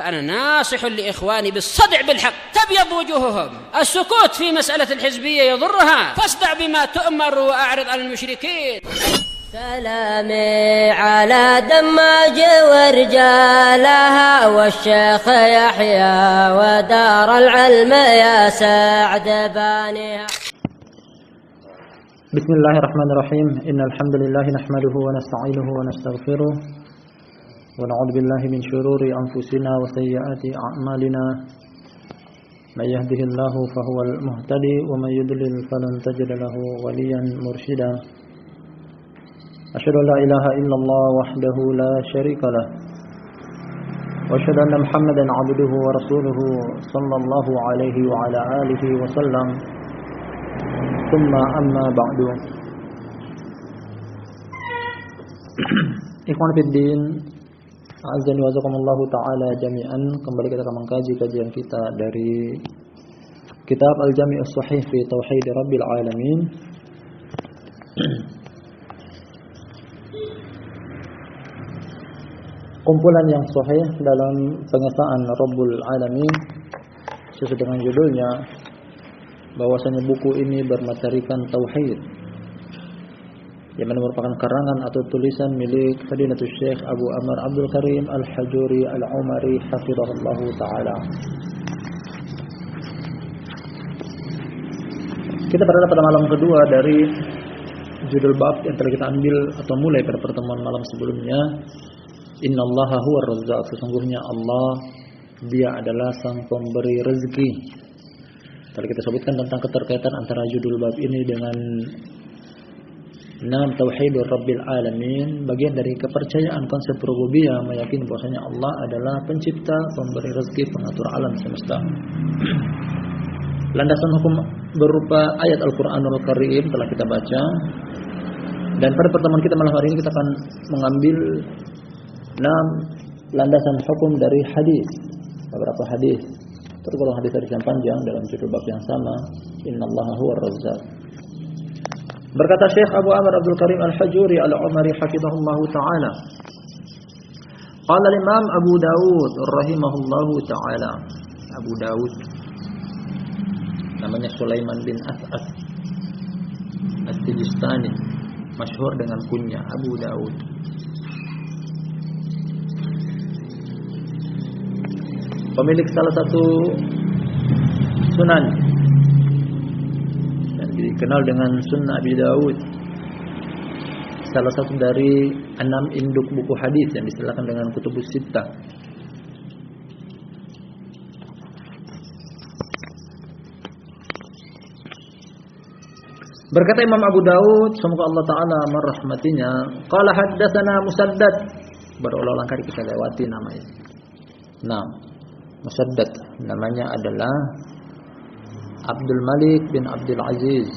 فأنا ناصح لإخواني بالصدع بالحق تبيض وجوههم. السكوت في مسألة الحزبية يضرها، فاصدع بما تؤمر وأعرض عن المشركين. سلامي على دماج ورجالها والشيخ يحيى ودار العلم يا سعد بانيها. بسم الله الرحمن الرحيم. إن الحمد لله نحمده ونستعينه ونستغفره ونعوذ بالله من شرور أنفسنا وسيئات أعمالنا. من يهده الله فهو المهتدي ومن يضلل فلن تجد له وليا مرشدا. أشهد أن لا إله إلا الله وحده لا شريك له وأشهد أن محمدا عبده ورسوله صلى الله عليه وعلى آله وسلم. ثم أما بعد. Ikhwan Fiddin, Azani wa Zakumullahu Ta'ala jami'an. Kembali kita akan mengkaji kajian kita dari kitab Al-Jami' As-Sahih fi Tauhid Rabbil Alamin. Kumpulan yang sahih dalam pengesaan Rabbul Alamin, sesuai dengan judulnya, bahwasanya buku ini bermaterikan tauhid, yang mana merupakan karangan atau tulisan milik Fadilatul Syekh Abu Amr Abdul Karim Al-Hajuri Al-Umari hafizahullahu taala. Kita berada pada malam kedua dari judul bab yang telah kita ambil atau mulai pada pertemuan malam sebelumnya. Innallaha huwar razzaq, sesungguhnya Allah, Dia adalah sang pemberi rezeki. Tadi kita sebutkan tentang keterkaitan antara judul bab ini dengan Nam Tauhidur Rabbil Alamin, bagian dari kepercayaan konsep rububiyah, meyakini bahwasanya Allah adalah pencipta, pemberi rezeki, pengatur alam semesta. Landasan hukum berupa ayat Al-Qur'anul Karim telah kita baca, dan pada pertemuan kita malam hari ini kita akan mengambil 6 landasan hukum dari hadis, beberapa hadis, tergolong hadis yang panjang dalam judul bab yang sama, Innallaha huwar razzaq. Berkata Syekh Abu Amr Abdul Karim Al-Hajuri Al-Umari hafizahullahu taala, qala Imam Abu Dawud rahimahullahu taala. Abu Dawud namanya Sulaiman bin As'ad As-Sijistani, masyhur dengan kunya Abu Dawud. Pemilik salah satu sunan yang dikenal dengan Sunnah Abi Dawud, salah satu dari 6 induk buku hadis yang disebutkan dengan Kutubus Sittah. Berkata Imam Abu Dawud, semoga Allah Ta'ala merahmatinya, qala haddatsana Musaddad. Berulang-ulang kali kita lewati namanya. Nah, Musaddad namanya adalah Abdul Malik bin Abdul Aziz.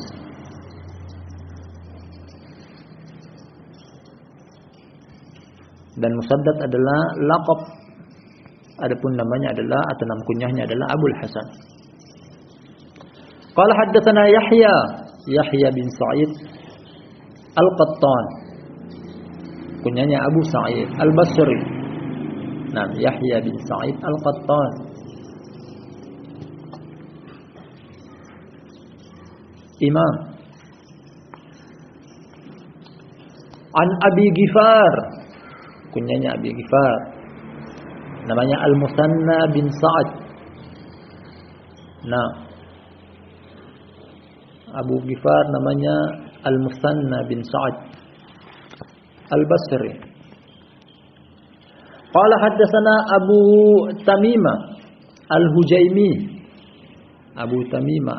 Dan Musaddad adalah laqab. Adapun namanya adalah atau nama kunyahnya adalah Abul Hasan. Qala haddatsana Yahya bin Sa'id Al-Qattan. Kunyahnya Abu Sa'id Al-Basri. Nah, Yahya bin Sa'id Al-Qattan. Imam. An Abi Ghifar. Kunyanya Abi Ghifar. Namanya Al-Musanna bin Sa'ad. Nah, Abu Ghifar namanya Al-Musanna bin Sa'ad Al-Basri. Qala haddatsana Abu Tamimah Al-Hujaimi. Abu Tamimah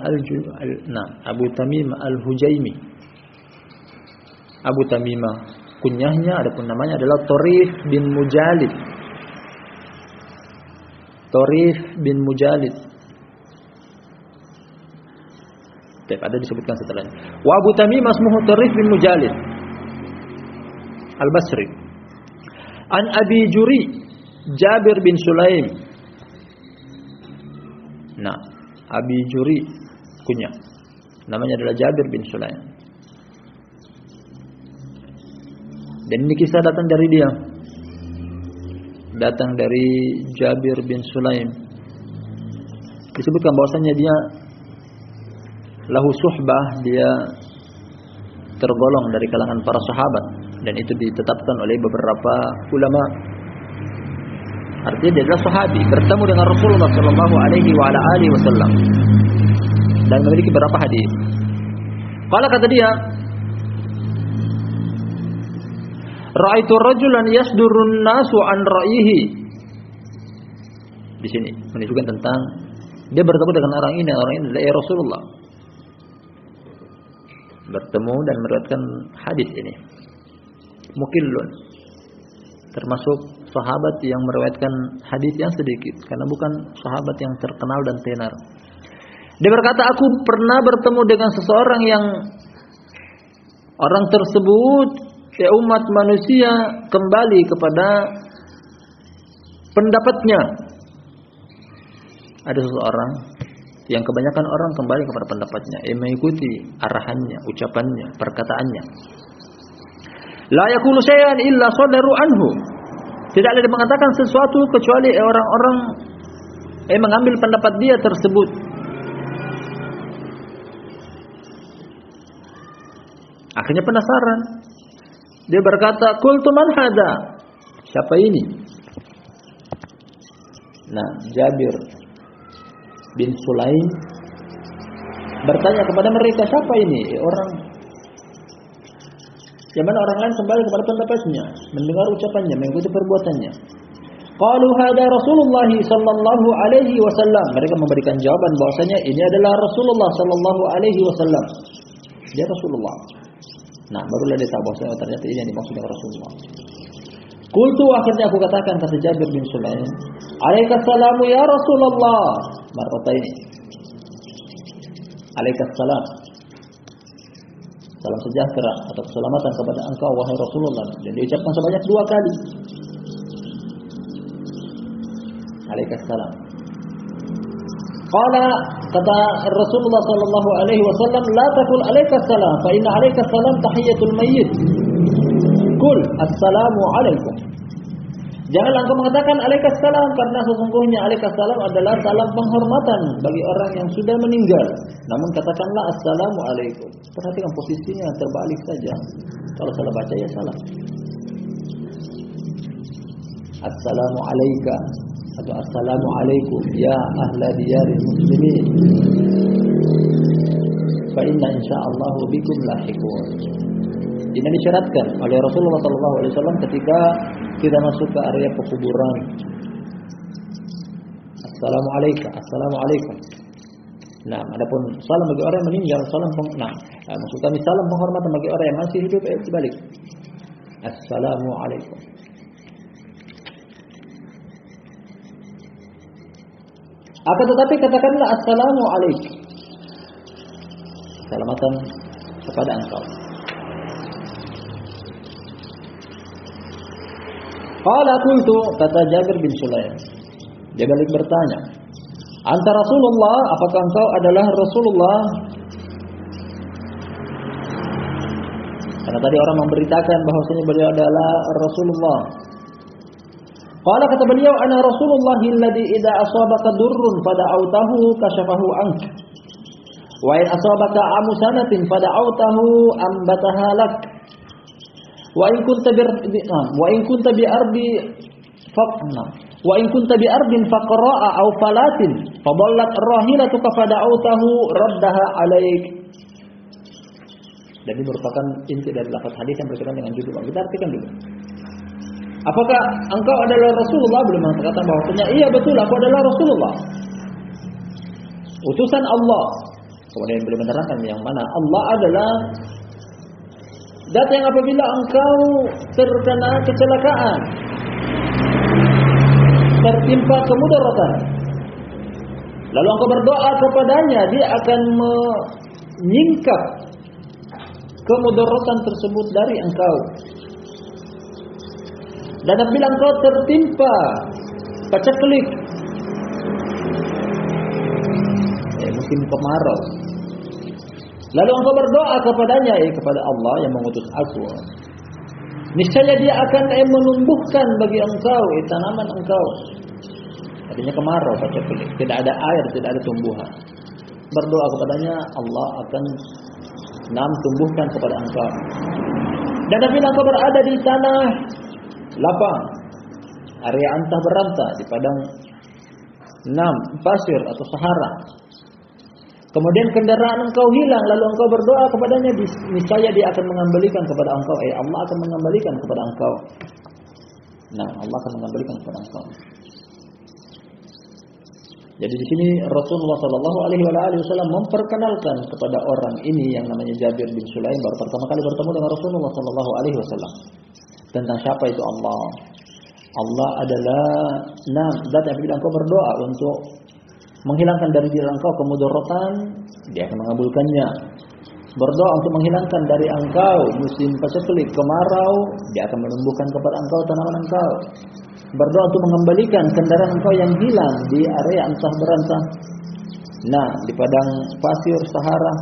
Abu Tamimah Al-Hujaimi. Abu Tamimah kunyahnya adapun namanya adalah Tarif bin Mujalid. Tarif bin Mujalid. Ada disebutkan setelahnya. Wa Abu Tamimah ismuhu Tarif bin Mujalid Al-Basri. An Abi Juri Jabir bin Sulaim. Nah, Abi Juri kunyah, namanya adalah Jabir bin Sulaim. Dan ini kisah datang dari dia. datang dari Jabir bin Sulaim. Disebutkan bahwasanya dia lahu suhbah, dia tergolong dari kalangan para sahabat, dan itu ditetapkan oleh beberapa ulama. Artinya dia adalah sahabi, bertemu dengan Rasulullah sallallahu alaihi wasallam dan memiliki beberapa hadis. Qala, kata dia, ra'aitu rajulan yasdurun nasu an ra'yihi. Di sini menunjukkan tentang dia bertemu dengan orang ini adalah Rasulullah. Bertemu dan meriwayatkan hadis ini. Mukillun, termasuk sahabat yang meriwayatkan hadis yang sedikit karena bukan sahabat yang terkenal dan tenar. Dia berkata, aku pernah bertemu dengan seseorang yang orang tersebut, ya umat manusia, kembali kepada pendapatnya. Ada seseorang yang kebanyakan orang kembali kepada pendapatnya, mengikuti arahannya, ucapannya, perkataannya. La yaqulu syai'an illa sadaru anhu. Tidak ada yang mengatakan sesuatu kecuali orang-orang mengambil pendapat dia tersebut. Akhirnya penasaran. Dia berkata, qultu man hada? Siapa ini? Nah, Jabir bin Sulaim bertanya kepada mereka, siapa ini? Orang yang mana orang lain kembali kepada pendapatnya, mendengar ucapannya, mengikuti perbuatannya. Qalu hada Rasulullah sallallahu alaihi wasallam. Mereka memberikan jawaban bahwasanya ini adalah Rasulullah sallallahu alaihi wasallam. Dia Rasulullah. Nah, barulah dia tahu bahwasanya ternyata ini yang dimaksud dengan Rasulullah. Qultu, akhirnya aku katakan, kata Jabir bin Sulaim, alaikassalamu ya Rasulullah. Marrataini. Alaikassalam. Salam sejahtera atau keselamatan kepada engkau wahai Rasulullah. Dan diucapkan sebanyak 2 kali. Alaikassalam. Qala, kata Rasulullah sallallahu alaihi wasallam, la taqul alaikassalam fa inna alaikassalam tahiyatul mayyit. Qul assalamu alaikum. Janganlah engkau mengatakan alaikassalam, karena sesungguhnya alaikassalam adalah salam penghormatan bagi orang yang sudah meninggal. Namun katakanlah assalamu alaikum. Perhatikan posisinya terbalik saja. Kalau salah baca ya salam. Assalamu alayka atau assalamu alaikum ya ahla diyaril muslimin. Fa inna insyaallah bikum lahiqun. Ini disyaratkan oleh Rasulullah SAW ketika kita masuk ke area pekuburan. Assalamu alayka, assalamu alaikum. Nah, adapun salam bagi orang yang meninggal, maksud kami salam penghormatan bagi orang yang masih hidup, sebalik. Assalamu alaikum. Akan tetapi katakanlah assalamu alaikum. Keselamatan kepada engkau. Qala qultu, kata Jabir bin Sulaim. Dia balik bertanya, anta Rasulullah, apakah engkau adalah Rasulullah? Karena tadi orang memberitakan bahwasanya beliau adalah Rasulullah. Qala, kata beliau, ana Rasulullah alladhi idza asabaka durrun fada'autahu kashafahu ank. Wa in asabaka amusanatin fada'autahu ambataha lak. Wa in kunta bi ardi faqna. Wa in kunta bi ardin faqra'a aw falatin fadallat rahilatuka fada'autahu raddaha alaik. Dan ini merupakan inti dari lafaz hadis yang berkaitan dengan judul. Kita artikan dulu. Apakah engkau adalah Rasulullah? Belum mengatakan bahwasanya iya betul aku adalah Rasulullah, utusan Allah. Kemudian beliau menerangkan yang mana Allah adalah zat yang apabila engkau terkena kecelakaan, tertimpa kemudaratan, lalu engkau berdoa kepadanya, dia akan menyingkap kemudaratan tersebut dari engkau. Dan apabila engkau tertimpa paceklik, musim kemarau, lalu engkau berdoa kepadanya, kepada Allah yang mengutus aku, niscaya dia akan menumbuhkan bagi engkau tanaman engkau. Artinya kemarau, paceklik, tidak ada air, tidak ada tumbuhan. Berdoa kepadanya, Allah akan tumbuhkan kepada engkau. Dan apabila engkau berada di tanah lapang, area antah berantah, di padang pasir atau sahara, kemudian kendaraan engkau hilang, lalu engkau berdoa kepadanya, niscaya dia akan mengembalikan kepada engkau. Allah akan mengembalikan kepada engkau. Allah akan mengembalikan kepada engkau. Jadi di sini Rasulullah Shallallahu Alaihi Wasallam memperkenalkan kepada orang ini yang namanya Jabir bin Sulaim, baru pertama kali bertemu dengan Rasulullah Shallallahu Alaihi Wasallam, tentang siapa itu Allah. Allah adalah zat yang bila engkau berdoa untuk menghilangkan dari diri engkau kemudaratan, dia akan mengabulkannya. Berdoa untuk menghilangkan dari engkau musim paceklik, kemarau, dia akan menumbuhkan kepada engkau tanaman engkau. Berdoa untuk mengembalikan kendaraan engkau yang hilang di area antah berantah, di padang pasir Sahara,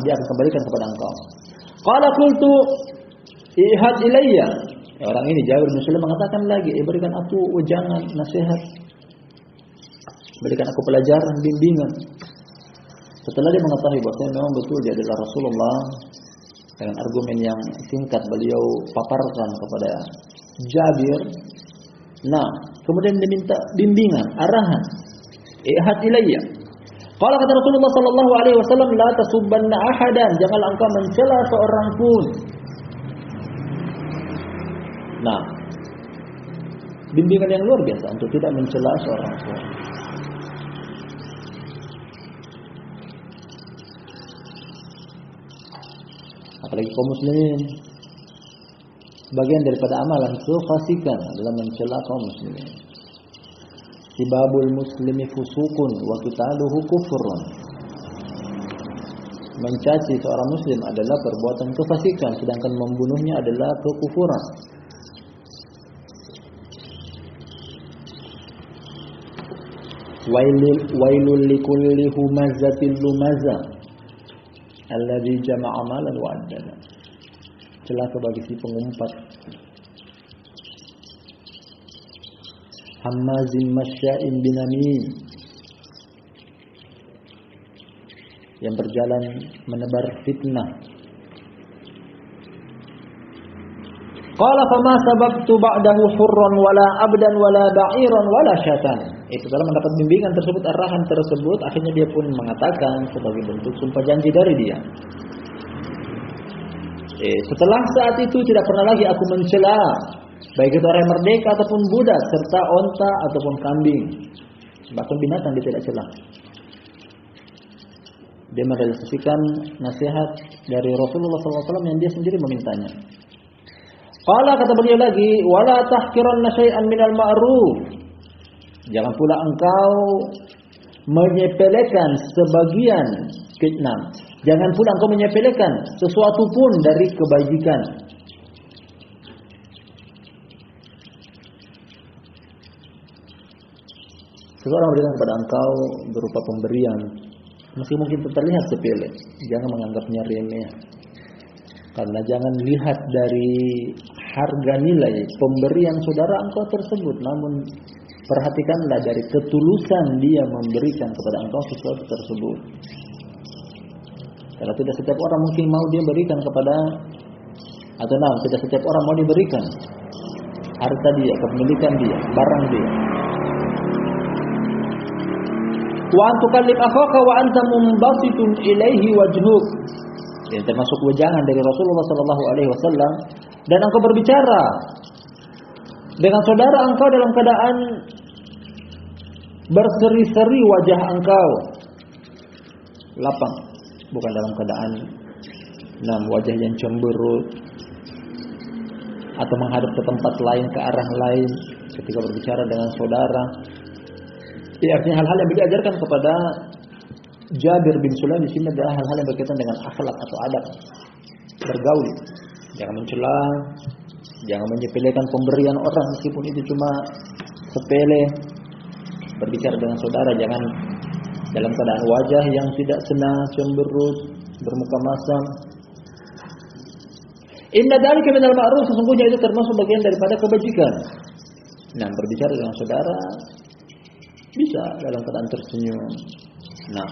dia akan kembalikan kepada engkau. Qala qultu ihad ilayya. Orang ini Jabir bin Sulaim mengatakan lagi, berikan aku wejangan, nasihat, berikan aku pelajaran, bimbingan. Setelah dia mengetahui bahwa memang betul dia adalah Rasulullah, dengan argumen yang singkat beliau paparkan kepada Jabir. Kemudian dia minta bimbingan, arahan. Ihad ilayya. Qala kata Rasulullah sallallahu alaihi wasallam, la tasubbanna ahadan, janganlah engkau mencela seorang pun. Bimbingan yang luar biasa untuk tidak mencela seorang pun. Apalagi kaum muslimin, bagian daripada amalan kefasikan adalah mencela kaum muslimin. Sibabul muslimi fusukun wa qitaluhu kufrun. Mencaci seorang muslim adalah perbuatan kefasikan, sedangkan membunuhnya adalah kekufuran. Wailul likulli humazatil lumazah alladzi jama'a malan wa addana. Celaka bagi si pengumpat, hammazin masya'in binamim, yang berjalan menebar fitnah. Qala fama sababtu ba'dahu hurran wala abdan wala ba'iran wala syatan. Setelah mendapat bimbingan tersebut, arahan tersebut, akhirnya dia pun mengatakan sebagai bentuk sumpah janji dari dia. Setelah saat itu tidak pernah lagi aku mencela baik itu orang merdeka ataupun budak, serta onta ataupun kambing, bahkan binatang dia tidak cela. Dia merealisasikan nasihat dari Rasulullah SAW yang dia sendiri memintanya. Qala, kata beliau lagi, wala tahqiranna syai'an minal ma'ruf. Jangan pula engkau menyepelekan sebagian keenam. Jangan pula engkau menyepelekan sesuatu pun dari kebajikan. Seseorang memberikan kepada engkau berupa pemberian, meski mungkin terlihat sepele, jangan menganggapnya remeh. Karena jangan lihat dari harga nilai pemberian saudara engkau tersebut, namun perhatikanlah dari ketulusan dia memberikan kepada engkau sesuatu tersebut. Karena tidak setiap orang mungkin mau dia berikan kepada, atau tidak setiap orang mau diberikan harta dia, kepemilikan dia, barang dia. Wa antukallib akhaka wa anta mumbasitun ilaihi wajhuk. Ini termasuk wejangan dari Rasulullah sallallahu alaihi wasallam, dan engkau berbicara dengan saudara engkau dalam keadaan berseri-seri wajah engkau lapang, bukan dalam keadaan wajah yang cemberut atau menghadap ke tempat lain, ke arah lain ketika berbicara dengan saudara. Ini artinya hal-hal yang diajarkan kepada Jabir bin Sulaim di sini adalah hal-hal yang berkaitan dengan akhlak atau adab bergaul. Jangan mencela, jangan menyepelekan pemberian orang meskipun itu cuma sepele. Berbicara dengan saudara jangan dalam keadaan wajah yang tidak senang, cemberut, bermuka masam. Inna dzalika minal ma'ruf, sesungguhnya itu termasuk bagian daripada kebajikan. Nah, berbicara dengan saudara bisa dalam keadaan tersenyum. Nah,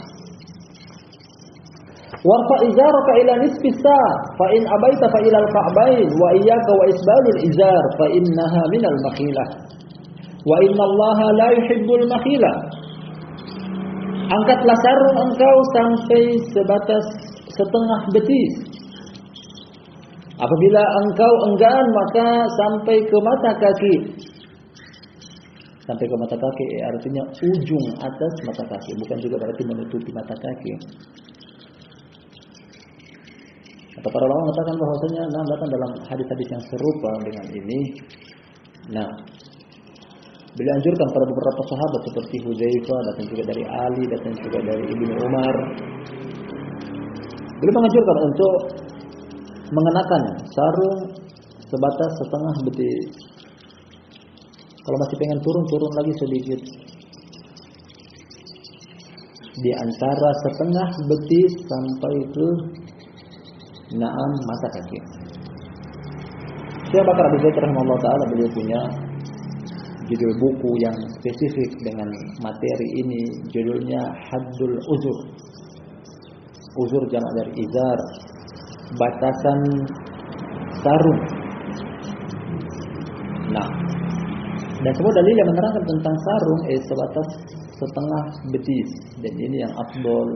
warfa izaraka ila nisfi sa' fa in abaita fa ilal ka'bain wa iyyaka wa isbalil izar fa innaha minal makhilah wa innallaha la yuhibbul makhilah. Angkatlah sarung engkau sampai sebatas setengah betis. Apabila engkau enggan maka sampai ke mata kaki. Sampai ke mata kaki artinya ujung atas mata kaki, bukan juga berarti menutupi mata kaki. Atau para ulama mengatakan bahwasanya datang dalam hadis-hadis yang serupa dengan ini. Nah, beliau anjurkan pada beberapa sahabat seperti Hudzaifah, datang juga dari Ali, datang juga dari Ibnu Umar. Beliau menganjurkan untuk mengenakan sarung sebatas setengah betis. Kalau masih pengen turun lagi sedikit. Di antara setengah betis sampai ke mata kaki. Syekh Bakar Abu Zaid rahimahullah taala beliau punya judul buku yang spesifik dengan materi ini, judulnya Haddul Uzur. Uzur jamak dari izar, batasan sarung. Nah, dan semua dalil yang menerangkan tentang sarung sebatas setengah betis, dan ini yang afdol.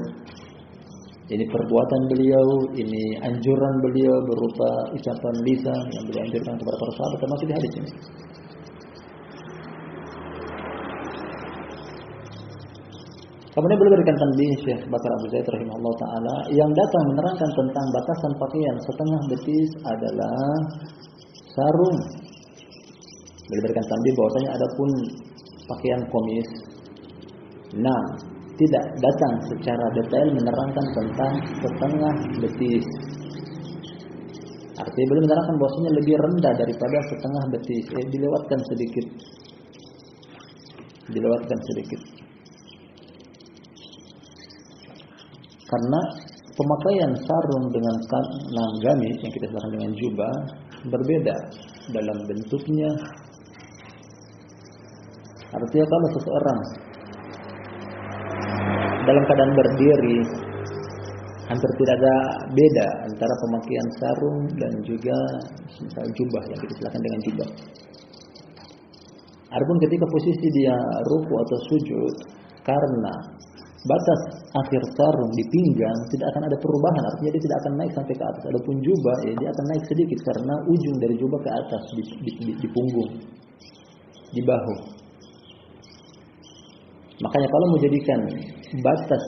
Ini perbuatan beliau, ini anjuran beliau berupa ucapan lisan yang beliau anjurkan kepada para sahabat, termasuk di hadis ini. Kemudian beliau berikan tanbih Syekh Bakar Abu Zaid rahimahullah taala yang datang menerangkan tentang batasan pakaian setengah betis adalah sarung. Beliau berikan tanbih bahwasanya adapun pakaian komis, tidak datang secara detail menerangkan tentang setengah betis. Artinya beliau menerangkan bahwasanya lebih rendah daripada setengah betis. Dilewatkan sedikit. Karena pemakaian sarung dengan gamis yang kita istilahkan dengan jubah berbeda dalam bentuknya. Artinya kalau seseorang dalam keadaan berdiri, hampir tidak ada beda antara pemakaian sarung dan juga misal jubah yang kita istilahkan dengan jubah. Adapun ketika posisi dia ruku atau sujud, karena batas akhir sarung di pinggang tidak akan ada perubahan, artinya dia tidak akan naik sampai ke atas. Adapun jubah dia akan naik sedikit karena ujung dari jubah ke atas di punggung, di bahu. Makanya kalau mau jadikan batas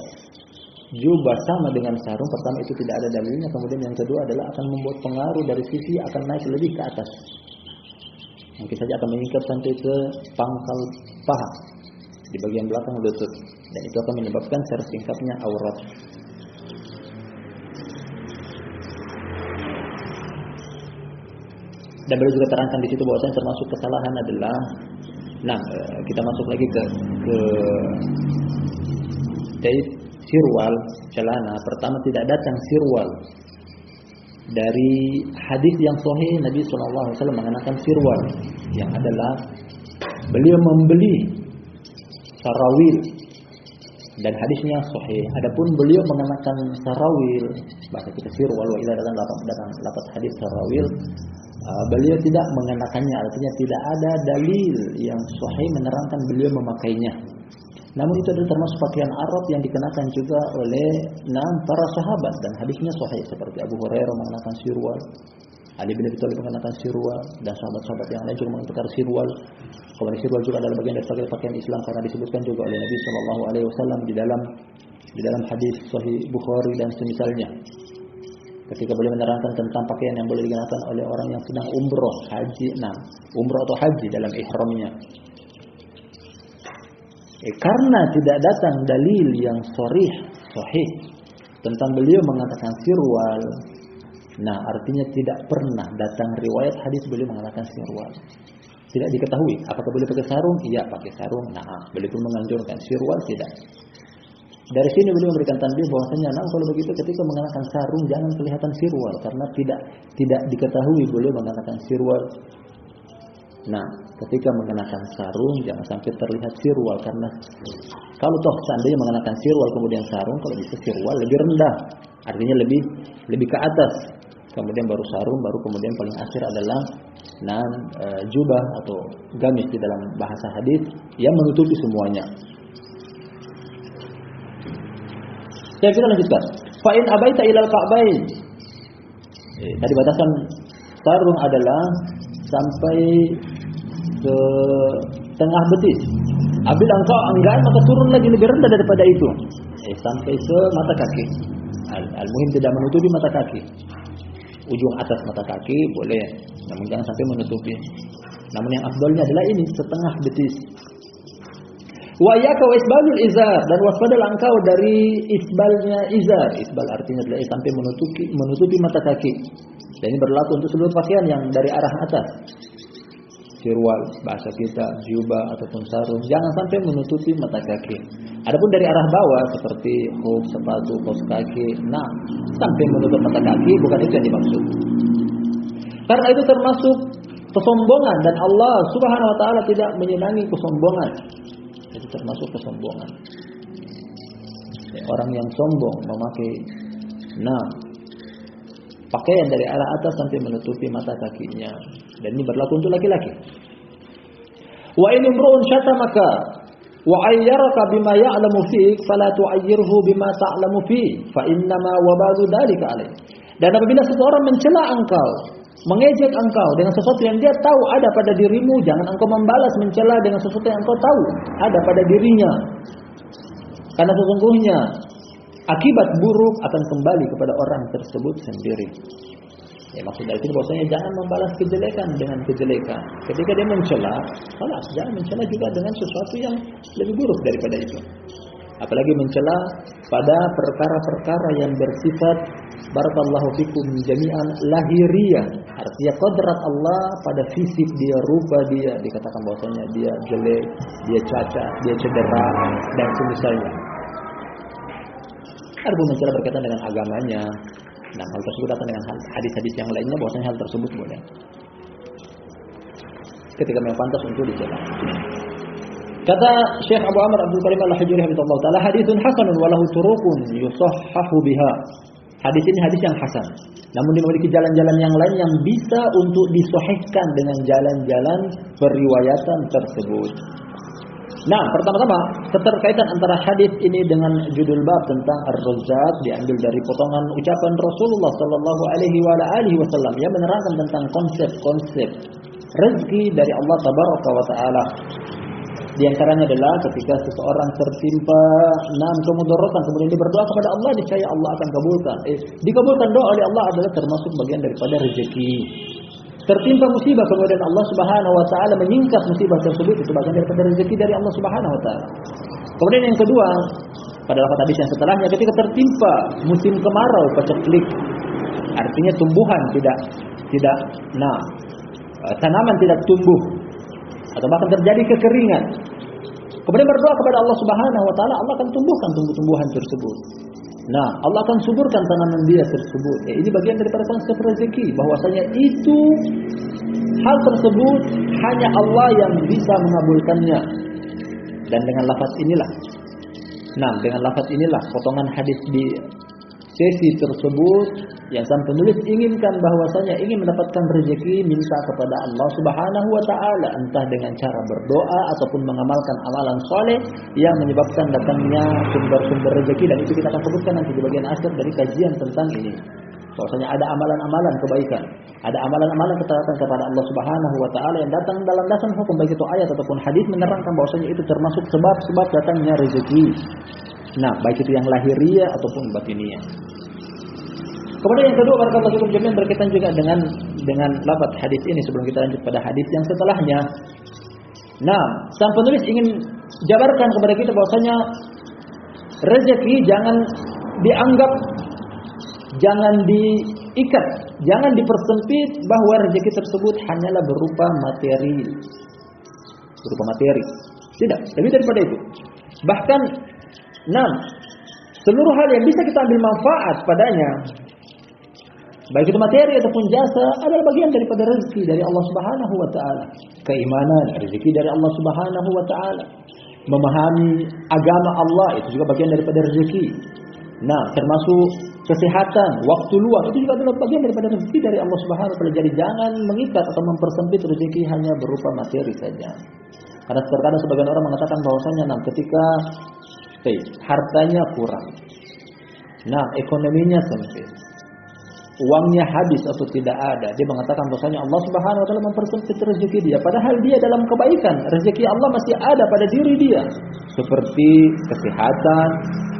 jubah sama dengan sarung, pertama itu tidak ada dalilnya, kemudian yang kedua adalah akan membuat pengaruh dari sisi akan naik lebih ke atas. Mungkin saja akan meningkat sampai ke pangkal paha di bagian belakang lutut, dan itu akan menyebabkan tersingkapnya aurat. Dan beliau juga terangkan di situ bahwasanya termasuk kesalahan adalah, kita masuk lagi ke sirwal celana. Pertama, tidak datang sirwal dari hadis yang sahih Nabi SAW mengenakan sirwal, yang adalah beliau membeli sarawil dan hadisnya sahih. Adapun beliau mengenakan sarawil, bahasa kita sirwal, wa ila datang lapat hadis sarawil, beliau tidak mengenakannya, artinya tidak ada dalil yang sahih menerangkan beliau memakainya. Namun itu adalah termasuk pakaian Arab yang dikenakan juga oleh para sahabat, dan hadisnya sahih seperti Abu Hurairah mengenakan sirwal, Ali bin Abi Thalib mengenakan sirwal, dan sahabat-sahabat yang lain juga mengenakan sirwal. Kemudian sirwal juga adalah bagian dari pakaian Islam karena disebutkan juga oleh Nabi Shallallahu Alaihi Wasallam di dalam hadis Sahih Bukhari dan semisalnya. Ketika beliau menerangkan tentang pakaian yang boleh dikenakan oleh orang yang sedang umroh, umroh atau haji dalam ihramnya. Karena tidak datang dalil yang sahih tentang beliau mengatakan sirwal, artinya tidak pernah datang riwayat hadis beliau mengatakan sirwal. Tidak diketahui apakah beliau pakai sarung? Iya, pakai sarung. Beliau pun menganjurkan sirwal tidak. Dari sini beliau memberikan tanbih bahwasanya kalau begitu ketika mengenakan sarung jangan kelihatan sirwal karena tidak diketahui beliau mengenakan sirwal. Nah, ketika mengenakan sarung jangan sampai terlihat sirwal karena kalau toh seandainya mengenakan sirwal kemudian sarung, kalau bisa sirwal lebih rendah, artinya lebih ke atas. Kemudian baru sarung, baru kemudian paling akhir adalah jubah atau gamis di dalam bahasa hadis yang menutupi semuanya. Kita lanjutkan. Fa in abaita ilal ka'bain. Tadi batasan sarung adalah sampai ke tengah betis. Apabila engkau enggan maka turun lagi lebih rendah daripada itu. Sampai ke mata kaki. Al-muhim tidak menutupi mata kaki. Ujung atas mata kaki boleh, namun jangan sampai menutupi. Namun yang afdalnya adalah ini setengah betis. Wa yaka wa isbalul izar, dan waspadalah engkau dari isbalnya izar. Isbal artinya adalah sampai menutupi mata kaki. Dan ini berlaku untuk seluruh pakaian yang dari arah atas. Sirwal, bahasa kita, jubah ataupun sarung, jangan sampai menutupi mata kaki. Adapun dari arah bawah seperti khuf, sepatu, kaos kaki, sampai menutup mata kaki bukan itu yang dimaksud. Karena itu termasuk kesombongan dan Allah Subhanahu wa taala tidak menyenangi kesombongan. Itu termasuk kesombongan. Orang yang sombong memakai pakaian dari arah atas sampai menutupi mata kakinya. Dan ini berlaku untuk laki-laki. Wa in imru'un syatamaka wa ayyaraka bima ya'lamu fik fala tu'ayyirhu bima ta'lamu fi fa innama wabalu dzalika alaih. Dan apabila seseorang mencela engkau, mengejek engkau dengan sesuatu yang dia tahu ada pada dirimu, jangan engkau membalas mencela dengan sesuatu yang engkau tahu ada pada dirinya. Karena sesungguhnya akibat buruk akan kembali kepada orang tersebut sendiri. Maksud dari itu bahwasanya jangan membalas kejelekan dengan kejelekan. Ketika dia mencela, jangan mencela juga dengan sesuatu yang lebih buruk daripada itu. Apalagi mencela pada perkara-perkara yang bersifat barakallahu fikum jami'an lahiriah. Artinya kodrat Allah pada fisik dia, rupa dia, dikatakan bahwasanya dia jelek, dia cacat, dia cedera dan semisalnya. Adapun mencela berkaitan dengan agamanya, hal tersebut datang dengan hadis-hadis yang lainnya bahwasanya hal tersebut boleh. Ketika memang pantas untuk dicela. Kata Syekh Abu Amr Abdul Karim Al-Hajuri rahimahullah taala, haditsun hasanun wa lahu turuqun yusahhahu biha. Hadis ini hadis yang hasan. Namun dia memiliki jalan-jalan yang lain yang bisa untuk disahihkan dengan jalan-jalan periwayatan tersebut. Pertama-tama keterkaitan antara hadis ini dengan judul bab tentang Ar-Razzaq diambil dari potongan ucapan Rasulullah sallallahu alaihi wasallam yang menerangkan tentang konsep-konsep rezeki dari Allah tabaraka wa taala. Di antaranya adalah ketika seseorang tertimpa kemudaratan kemudian dia berdoa kepada Allah, niscaya Allah akan kabulkan. Dikabulkan doa oleh Allah adalah termasuk bagian daripada rezeki. Tertimpa musibah kemudian Allah Subhanahu wa taala menyingkap musibah tersebut, itu bagian daripada rezeki dari Allah Subhanahu wa taala. Kemudian yang kedua, pada lafaz hadis yang setelahnya, ketika tertimpa musim kemarau paceklik, artinya tumbuhan tidak tanaman tidak tumbuh atau bahkan terjadi kekeringan. Kemudian berdoa kepada Allah Subhanahu wa taala, Allah akan tumbuhkan tumbuh-tumbuhan tersebut. Allah akan suburkan tanaman dia tersebut. Ini bagian daripada konsep rezeki, bahwasanya itu hal tersebut hanya Allah yang bisa mengabulkannya. Dan dengan lafaz inilah potongan hadis di sesi tersebut yang sang penulis inginkan bahwasanya ingin mendapatkan rezeki, minta kepada Allah Subhanahu wa taala entah dengan cara berdoa ataupun mengamalkan amalan soleh yang menyebabkan datangnya sumber-sumber rezeki, dan itu kita akan sebutkan nanti di bagian akhir dari kajian tentang ini. Bahwasanya ada amalan-amalan kebaikan, ada amalan-amalan ketaatan kepada Allah Subhanahu wa taala yang datang dalam dasar hukum baik itu ayat ataupun hadis menerangkan bahwasanya itu termasuk sebab-sebab datangnya rezeki. Baik itu yang lahiriah ataupun batiniah. Kemudian yang kedua, barakallahu fikum jami'an, berkaitan juga dengan lafaz hadis ini sebelum kita lanjut pada hadis yang setelahnya. Sang penulis ingin jabarkan kepada kita bahwasanya rezeki jangan dianggap, jangan diikat, jangan dipersempit bahwa rezeki tersebut hanyalah berupa materi. Tidak, lebih daripada itu. Bahkan Seluruh hal yang bisa kita ambil manfaat padanya, baik itu materi ataupun jasa, adalah bagian daripada rezeki dari Allah Subhanahu wa taala. Keimanan, rezeki dari Allah Subhanahu wa taala. Memahami agama Allah itu juga bagian daripada rezeki. Nah, termasuk kesehatan, waktu luang itu juga adalah bagian daripada rezeki dari Allah Subhanahu wa taala. Jadi jangan mengikat atau mempersempit rezeki hanya berupa materi saja. Karena terkadang sebagian orang mengatakan bahwasanya ketika hartanya kurang, ekonominya sempit, uangnya habis atau tidak ada, dia mengatakan bahwasanya Allah Subhanahu wa taala mempersempit rezeki dia, padahal dia dalam kebaikan, rezeki Allah masih ada pada diri dia, seperti kesehatan,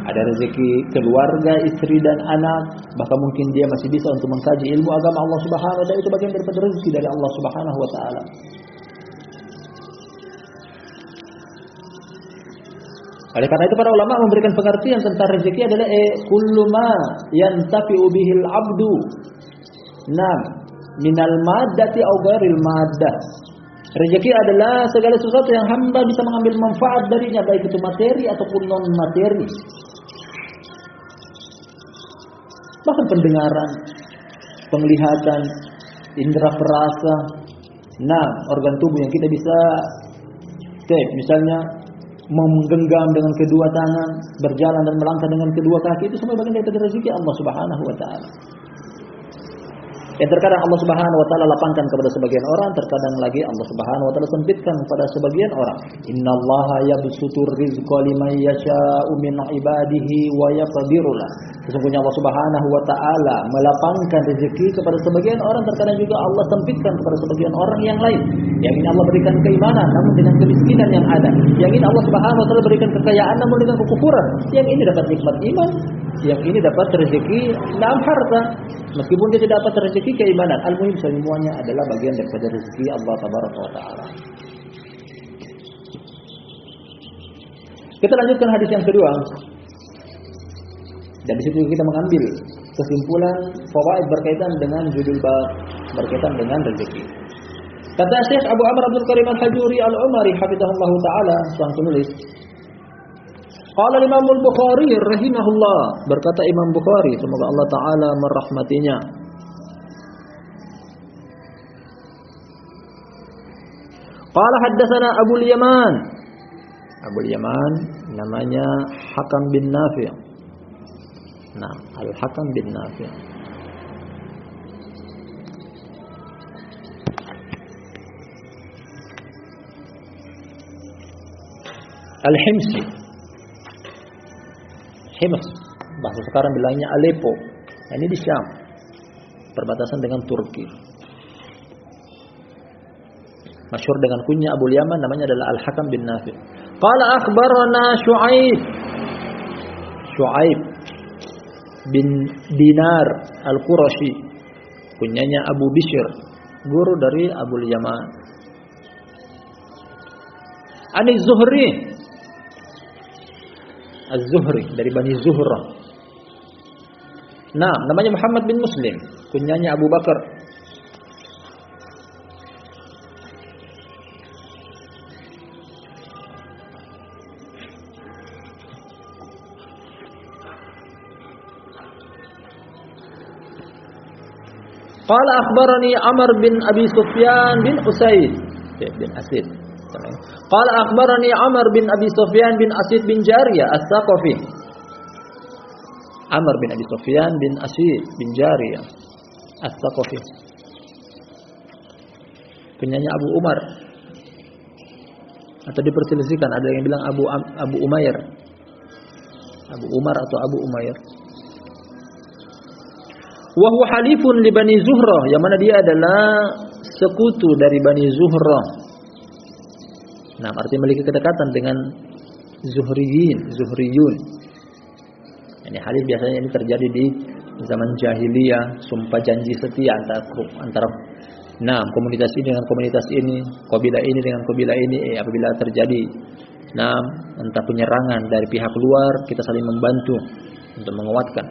ada rezeki keluarga, istri dan anak, bahkan mungkin dia masih bisa untuk mengkaji ilmu agama Allah Subhanahu wa taala, itu bagian daripada rezeki dari Allah Subhanahu wa taala. Oleh karena itu para ulama memberikan pengertian tentang rezeki adalah kullu ma yantafi'u bihil abdu minal maddati aw ghairil maddah. Rezeki adalah segala sesuatu yang hamba bisa mengambil manfaat darinya, baik itu materi ataupun non materi. Bahkan pendengaran, penglihatan, indera perasa, organ tubuh yang kita bisa misalnya menggenggam dengan kedua tangan, berjalan dan melangkah dengan kedua kaki, itu semua bagian daripada rezeki Allah Subhanahu wa taala. Yang terkadang Allah Subhanahu wa taala lapangkan kepada sebagian orang, terkadang lagi Allah Subhanahu wa taala sempitkan kepada sebagian orang. Innallaha yabsutur rizqa liman yasha'u min ibadihi wa yaqdiru lah. Sesungguhnya Allah Subhanahu wa taala melapangkan rezeki kepada sebagian orang, terkadang juga Allah sempitkan kepada sebagian orang yang lain. Yang ini Allah berikan keimanan namun dengan kemiskinan yang ada. Yang ini Allah Subhanahu wa taala berikan kekayaan namun dengan kekufuran. Yang ini dapat nikmat iman, yang ini dapat rezeki dalam harta, meskipun dia tidak dapat rezeki keimanan. Al-muhim semuanya adalah bagian daripada rezeki Allah Tabaraka wa taala. Kita lanjutkan hadis yang kedua. Dan di situ kita mengambil kesimpulan fawaid berkaitan dengan judul bab, berkaitan dengan rezeki. Kata Syekh Abu Amr Abdul Karim Al-Hajuri Al-Umari hafizahullahu taala, sang penulis, qala Imam Al-Bukhari rahimahullah, berkata Imam Bukhari, semoga Allah taala merahmatinya, qala haddatsana Abu Yaman. Abu Yaman namanya Hakam bin Nafi'. Al-Hakam bin Nafi'. Al-Himsi. Hims, bahasa sekarang bilangnya Aleppo. Ini di Syam, perbatasan dengan Turki. Masyhur dengan kunya Abu Yaman, namanya adalah Al-Hakam bin Nafi'. Qala akhbarana Shu'aib bin Dinar Al-Qurashi, kunyanya Abu Bishr, guru dari Abu Yaman. Ani Zuhri, Az-Zuhri dari Bani Zuhrah. Namanya Muhammad bin Muslim, kunyanya Abu Bakar. Qala akhbarani Amr bin Abi Sufyan bin Usaid bin Asid. Qala akhbarani Amr bin Abi Sufyan bin Asid bin Jariyah As-Saqafi. Amr bin Abi Sufyan bin Asid bin Jariyah As-Saqafi, kunyanya Abu Umar, atau diperselisihkan, ada yang bilang Abu Umair, Abu Umar atau Abu Umair. Wa huwa halifun li Bani Zuhrah, yang mana dia adalah sekutu dari Bani Zuhrah. Artinya memiliki kedekatan dengan Zuhriyun. Ini hadis biasanya ini terjadi di zaman jahiliyah, sumpah janji setia antara komunitas ini dengan komunitas ini, kabilah ini dengan kabilah ini. Apabila terjadi entah penyerangan dari pihak luar, kita saling membantu untuk menguatkan.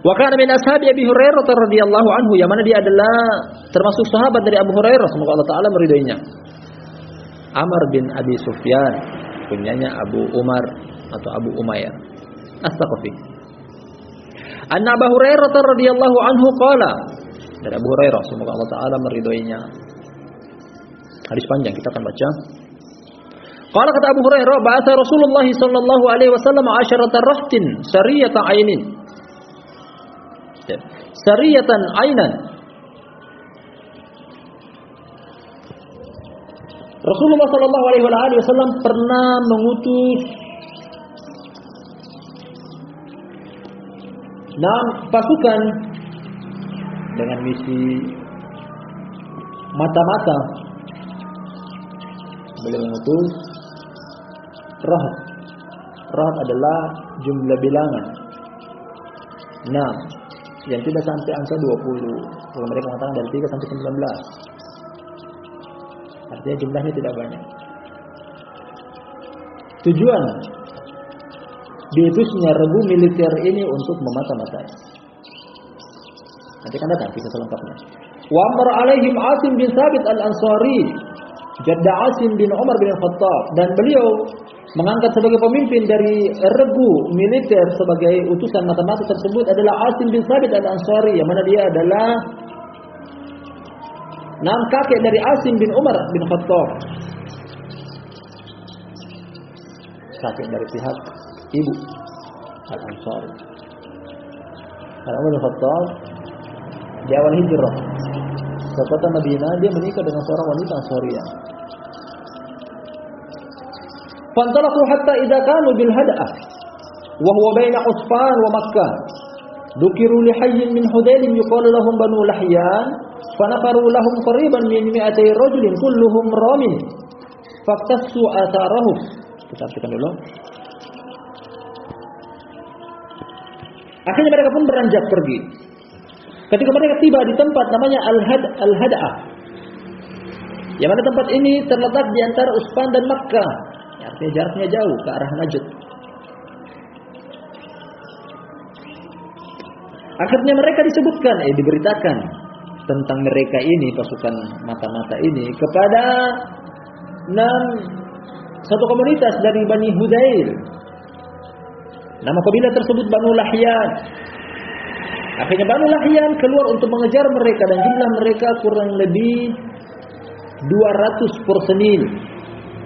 Wa kana min ashabi Abi Hurairah radhiyallahu anhu, yang mana dia adalah termasuk sahabat dari Abu Hurairah, semoga Allah taala meridainya. Amr bin Abi Sufyan, kunyanya Abu Umar atau Abu Umair. Astagfirullah. Anna Abu Hurairah radhiyallahu anhu qala. Dari Abu Hurairah, semoga Allah taala meridhoinya. Hadis panjang kita akan baca. Qala kata Abu Hurairah, ba'atha Rasulullah sallallahu alaihi wasallam 'asharata rahtin sariyatan ainin. Sariyatan ainan. Rasulullah sallallahu alaihi wasallam pernah mengutus 6 pasukan dengan misi mata-mata. Beliau mengutus rahat. Rahat adalah jumlah bilangan 6 yang tidak sampai angka 20. Kalau mereka mengatakan dari 3 sampai 19. Artinya jumlahnya tidak banyak. Tujuan diutusnya regu militer ini untuk memata-matai. Nanti kan datang kisah selengkapnya. Wa amara alaihim Asim bin Thabit al-Ansari, jadda Asim bin Umar bin Khattab, dan beliau mengangkat sebagai pemimpin dari regu militer sebagai utusan mata-mata tersebut adalah Asim bin Thabit al-Ansari, yang mana dia adalah kakek dari Asim bin Umar bin Khattab. Kakek dari pihak ibu Al-Ansari. Umar bin Khattab di awal hijrah ke kota Madinah, dia menikah dengan seorang wanita Ansariyah. Fantalaqu hatta idza kanu bil had'ah wa huwa baina Usfan wa Makkah. Dukiru li hayyin min Hudail yuqalu lahum Banu Lahyan, fanafaru lahum qariban min 200 rajulin kulluhum ramin. Faqtasu atharahum. Kita dulu. Akhirnya mereka pun beranjak pergi. Ketika mereka tiba di tempat namanya Al-Had'ah, yang mana tempat ini terletak di antara Usfan dan Makkah, artinya jaraknya jauh ke arah Najd. Akhirnya mereka disebutkan, diberitakan tentang mereka ini, pasukan mata-mata ini, kepada satu komunitas dari Bani Hudail. Nama kabilah tersebut Banu Lahyan. Akhirnya Banu Lahyan keluar untuk mengejar mereka, dan jumlah mereka kurang lebih 200 personil,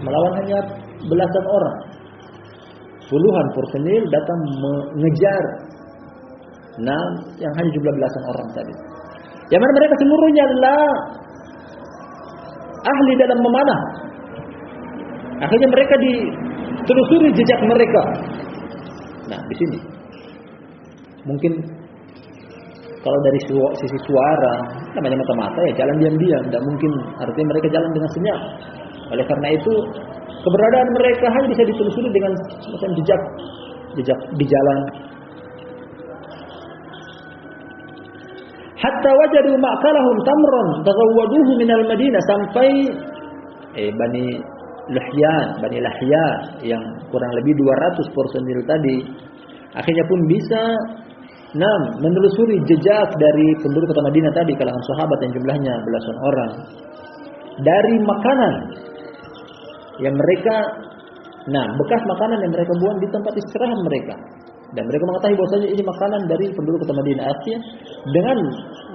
melawan hanya belasan orang. Puluhan personil datang mengejar yang hanya jumlah belasan orang tadi. Yang mana mereka seluruhnya adalah ahli dalam memanah. Akhirnya mereka ditelusuri jejak mereka. Nah, di sini mungkin kalau dari sisi suara, namanya mata-mata ya jalan diam-diam, tidak mungkin artinya mereka jalan dengan senyap. Oleh karena itu, keberadaan mereka hanya bisa ditelusuri dengan macam jejak di jalan. Hatta wajadu ma'kalahum tamran tazawwaduhu minal Madinah, sampai Bani Lahyan yang kurang lebih 200 personil tadi akhirnya pun bisa menelusuri jejak dari penduduk kota Madinah tadi, kalangan sahabat yang jumlahnya belasan orang, dari makanan yang mereka bekas makanan yang mereka buang di tempat istirahat mereka. Dan mereka mengetahui bahwasanya ini makanan dari penduduk kota Madinah. Artinya dengan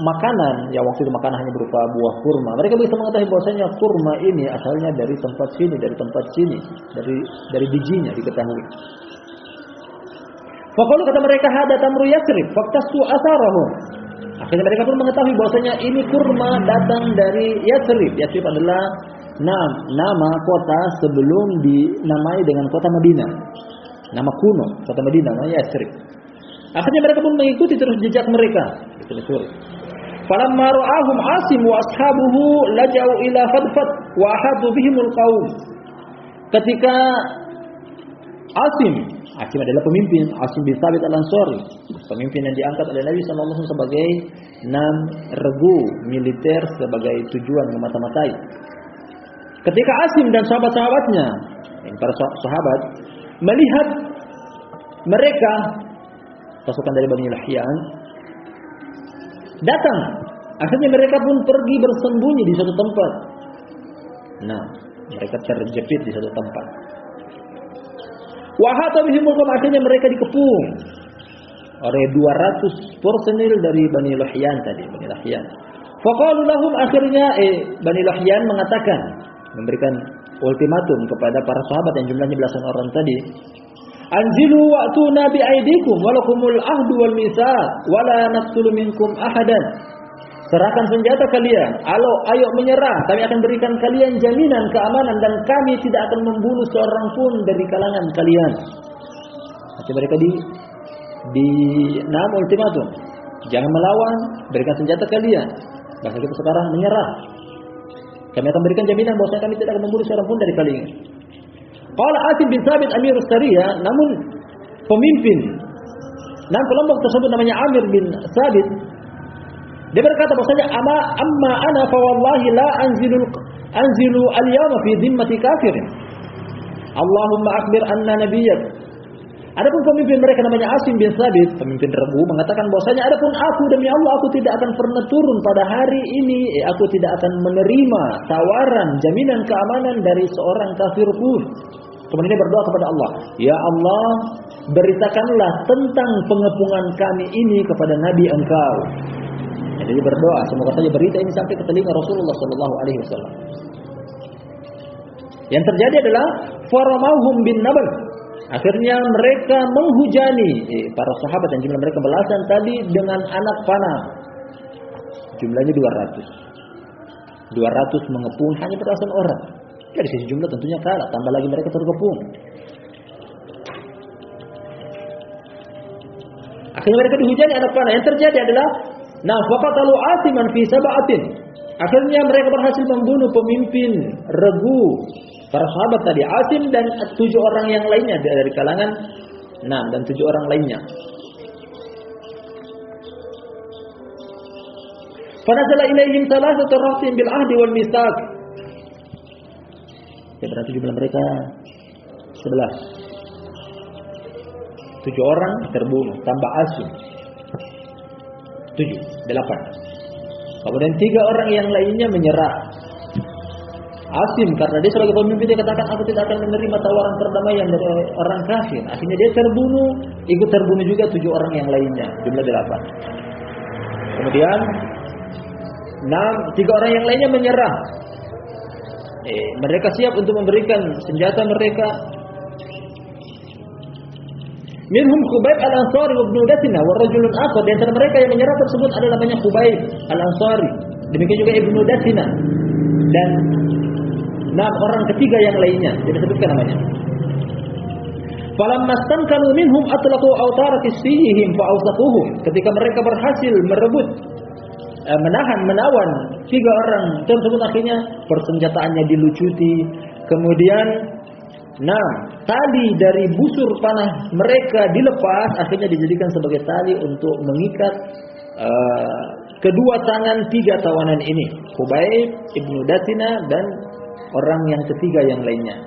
makanan yang waktu itu makanan hanya berupa buah kurma, mereka bisa mengetahui bahwasanya kurma ini asalnya dari tempat sini, dari bijinya diketahui. Faqalu, kata mereka, hada tamru Yathrib faqtasu atharahum. Akhirnya mereka pun mengetahui bahwasanya ini kurma datang dari Yathrib. Yathrib adalah nama kota sebelum dinamai dengan kota Madinah. Nama kuno kota Madinah namanya Yathrib. Akhirnya mereka pun mengikuti terus jejak mereka. Falamma ra'ahum Asim wa ashabuhu laja'u ila Fadfad wa ahadu bihimul qaum. Ketika Asim adalah pemimpin, Asim bin Thabit al-Ansari, pemimpin yang diangkat oleh Nabi SAW sebagai regu militer sebagai tujuan memata-matai. Ketika Asim dan sahabat-sahabatnya, para sahabat, melihat mereka, pasukan dari Bani Lahyan, datang, akhirnya mereka pun pergi bersembunyi di suatu tempat. Mereka terjepit di suatu tempat. Wa hata bihimul qaum, akhirnya mereka dikepung oleh 200 personil dari Bani Luhyan tadi, Bani Luhyan. Faqalu lahum, akhirnya Bani Luhyan mengatakan, memberikan ultimatum kepada para sahabat yang jumlahnya belasan orang tadi. Anzilu wa'tuna bi'aidikum walakumul ahdu wal mitsaq wala naqtulu minkum ahadan. Serahkan senjata kalian, ayo menyerah, kami akan berikan kalian jaminan keamanan dan kami tidak akan membunuh seorang pun dari kalangan kalian. Jadi mereka di ultimatum. Jangan melawan, berikan senjata kalian. Bahasa kita sekarang menyerah. Kami akan berikan jaminan bahwa kami tidak akan membunuh seorang pun dari kalian. Qala Asim bin Thabit Amirus Sariyah, namun pemimpin kelompok tersebut namanya Amir bin Thabit, dia berkata bahwasanya amma ana fa wallahi la anzilu al-yawma fi dhimmati kafirin. Allahumma akhbir anna nabiyyak. Adapun pemimpin mereka namanya Asim bin Thabit, pemimpin regu, mengatakan bahwasanya adapun aku demi Allah aku tidak akan pernah turun pada hari ini, aku tidak akan menerima tawaran jaminan keamanan dari seorang kafir pun. Kemudian dia berdoa kepada Allah, ya Allah, beritakanlah tentang pengepungan kami ini kepada Nabi Engkau. Jadi berdoa semoga saja berita ini sampai ke telinga Rasulullah sallallahu alaihi wasallam. Yang terjadi adalah faramahum bin nabal. Akhirnya mereka menghujani para sahabat yang jumlah mereka belasan tadi dengan anak panah. Jumlahnya 200. 200 mengepung hanya belasan orang. Dari sisi jumlah tentunya kalah, tambah lagi mereka terkepung. Akhirnya mereka dihujani anak panah. Yang terjadi adalah faqatalu Asiman fi sab'atin. Akhirnya mereka berhasil membunuh pemimpin regu para sahabat tadi, Asim dan 7 orang yang lainnya dari kalangan 6 dan 7 orang lainnya. Fanazala ilaihim thalathatu rahtin bil ahdi wal mitsaq. Ya, berarti jumlah mereka 11. 7 orang terbunuh tambah Asim. 8. Kemudian 3 orang yang lainnya menyerah. Asim karena dia sebagai pemimpin dia katakan aku tidak akan menerima tawaran perdamaian dari orang kafir. Akhirnya dia terbunuh, ikut terbunuh juga 7 orang yang lainnya, jumlah 8. Kemudian 3 orang yang lainnya menyerah. Mereka siap untuk memberikan senjata mereka. Minhum Khubayb al-Ansari wa Ibnu Dathina wa rajulun akhar. Di antara mereka yang menyerah tersebut adalah namanya Khubayb al-Ansari. Demikian juga Ibnu Dathina dan 6 orang ketiga yang lainnya tidak disebutkan namanya. Falamma stankanu minhum atlaqu awtarati sihim fa awsaquhum. Ketika mereka berhasil merebut menawan 3 orang tersebut, akhirnya persenjataannya dilucuti. Kemudian tali dari busur panah mereka dilepas, akhirnya dijadikan sebagai tali untuk mengikat kedua tangan 3 tawanan ini, Khubayb, Ibnu Dathina dan orang yang ketiga yang lainnya.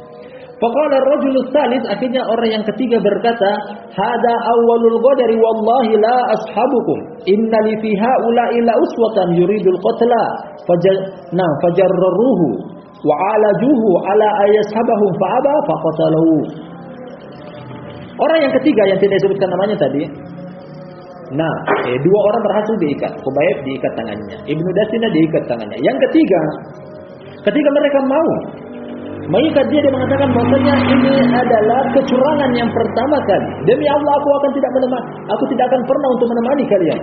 Faqala ar-rajulus tsalits, akhirnya orang yang ketiga berkata, hada awwalul ghadari wallahi la ashabukum inna li fi haula'i la uswatan yuridul qatla fajarruhu wa alajuhu ala ayashabahum fa'aba faqatalahu. Orang yang ketiga yang tidak disebutkan namanya tadi, 2 orang berhasil diikat. Khubayb diikat tangannya, Ibnu Dathina diikat tangannya. Yang ketiga, ketika mereka mau mengikat dia mengatakan bahwasanya ini adalah kecurangan yang pertama kali. Demi Allah aku tidak akan pernah untuk menemani kalian.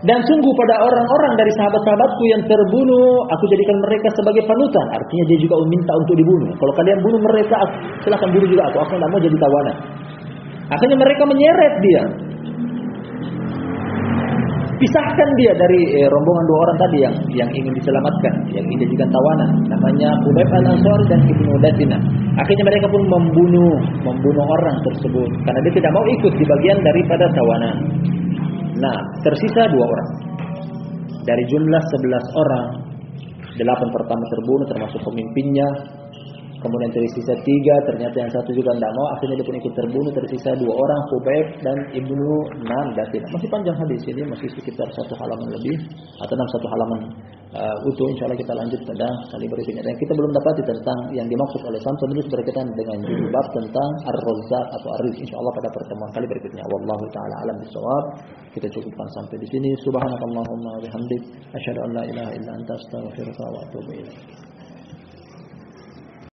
Dan sungguh pada orang-orang dari sahabat-sahabatku yang terbunuh, aku jadikan mereka sebagai panutan. Artinya dia juga meminta untuk dibunuh. Kalau kalian bunuh mereka, silakan bunuh juga aku tidak mau jadi tawanan. Akhirnya mereka menyeret dia. Pisahkan dia dari rombongan 2 orang tadi yang ingin diselamatkan, yang ingin dijadikan tawanan. Namanya Khubayb al-Ansari dan Ibnu Dathina. Akhirnya mereka pun membunuh orang tersebut karena dia tidak mau ikut di bagian daripada tawanan. Tersisa 2 orang. Dari jumlah 11 orang, 8 pertama terbunuh termasuk pemimpinnya. Kemudian tersisa 3, ternyata yang 1 juga tidak mau. Akhirnya dia pun ikut terbunuh. Tersisa 2 orang, Khubayb dan Ibnu Dathina. Masih panjang hadis ini, masih sekitar 1 halaman lebih atau 1 halaman utuh, insyaallah kita lanjut pada kali berikutnya. Dan kita belum dapati tentang yang dimaksud oleh sang penulis berkaitan dengan bab tentang ar-razzaq atau ar-rizq, insyaallah pada pertemuan kali berikutnya. Wallahu taala alam bisawab. Kita cukupkan sampai di sini. Subhanakallahumma wa bihamdik asyhadu an la ilaha illa anta astaghfiruka wa atubu ilaik.